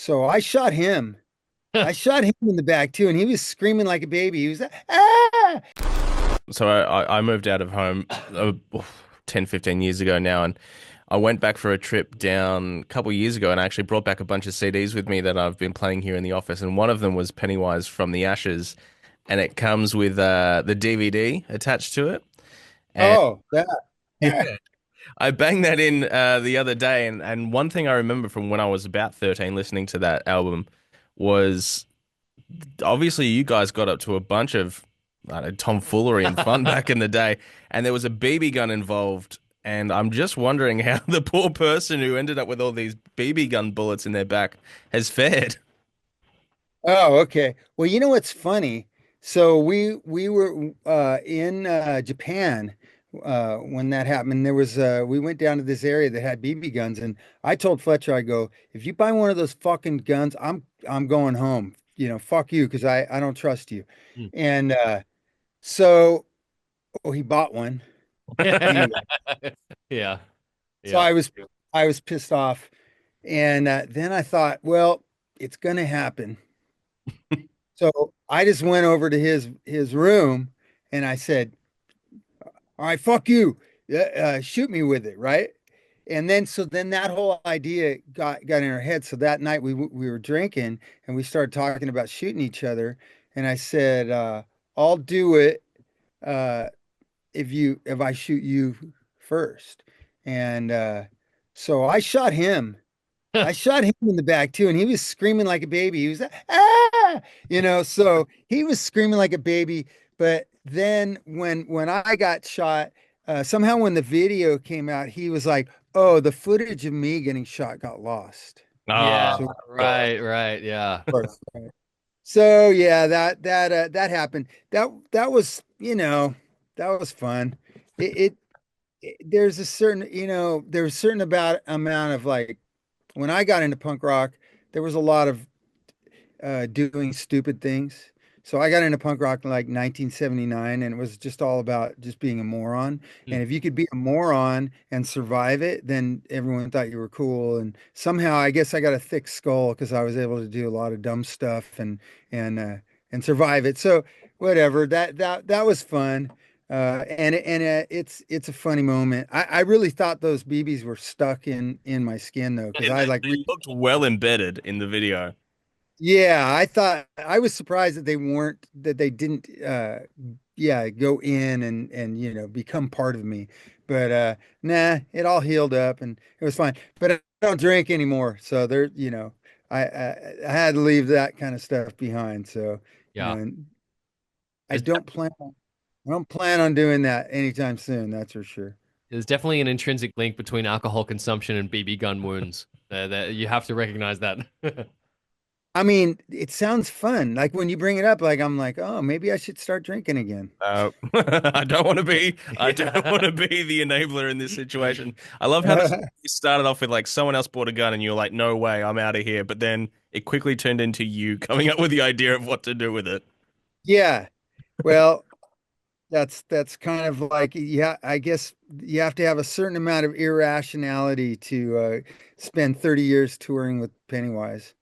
So I shot him. I shot him in the back too, and he was screaming like a baby. He was ah. So I moved out of home 10, 15 years ago now, and I went back for a trip down a couple of years ago, and I actually brought back a bunch of CDs with me that I've been playing here in the office, and one of them was Pennywise from the Ashes, and it comes with the DVD attached to it. And Oh, that. yeah, I banged that in the other day, and one thing I remember from when I was about 13 listening to that album was obviously you guys got up to a bunch of I don't know, tomfoolery and fun back in the day, and there was a BB gun involved. And I'm just wondering how the poor person who ended up with all these BB gun bullets in their back has fared. Oh, okay. Well, you know what's funny? So we were in Japan when that happened. There was we went down to this area that had BB guns, and I told Fletcher, I go, if you buy one of those fucking guns, I'm going home. Fuck you, because I don't trust you. Mm. And so he bought one anyway. Yeah. So Yeah. I was pissed off, and then I thought, well, it's gonna happen. So I just went over to his room and I said, "All right, fuck you, shoot me with it, right?" And then then that whole idea got in our head. So that night we were drinking and we started talking about shooting each other. And I said, "I'll do it uh, if I shoot you first." And so I shot him. I shot him in the back too, and he was screaming like a baby. He was ah, so he was screaming like a baby. But then when I got shot, somehow when the video came out, he was like, "Oh, the footage of me getting shot got lost." Yeah. Ah, So, Right. Right. Yeah. of course, right. So yeah, that happened. That was that was fun. There's a certain there's a certain about amount of like when I got into punk rock, there was a lot of doing stupid things. So I got into punk rock in like 1979, and it was just all about just being a moron. Mm. And if you could be a moron and survive it, then everyone thought you were cool. And somehow, I guess I got a thick skull because I was able to do a lot of dumb stuff and uh, and survive it. So whatever, that was fun. It's a funny moment. I really thought those BBs were stuck in my skin though, because and I they looked well embedded in the video. yeah, I thought I was surprised that they didn't yeah, go in and become part of me. But nah, it all healed up and it was fine. But I don't drink anymore. So there, I had to leave that kind of stuff behind. So, Yeah. and I There's don't plan on doing that anytime soon, that's for sure. there's definitely an intrinsic link between alcohol consumption and BB gun wounds. That you have to recognize that. I mean, it sounds fun. Like when you bring it up, like I'm like, oh, maybe I should start drinking again. I don't want to be. I don't want Yeah. to be the enabler in this situation. I love how this started off with like someone else bought a gun and you're like, "No way, I'm out of here." But then it quickly turned into you coming up with the idea of what to do with it. Yeah. Well, that's kind of like, yeah, I guess you have to have a certain amount of irrationality to spend 30 years touring with Pennywise.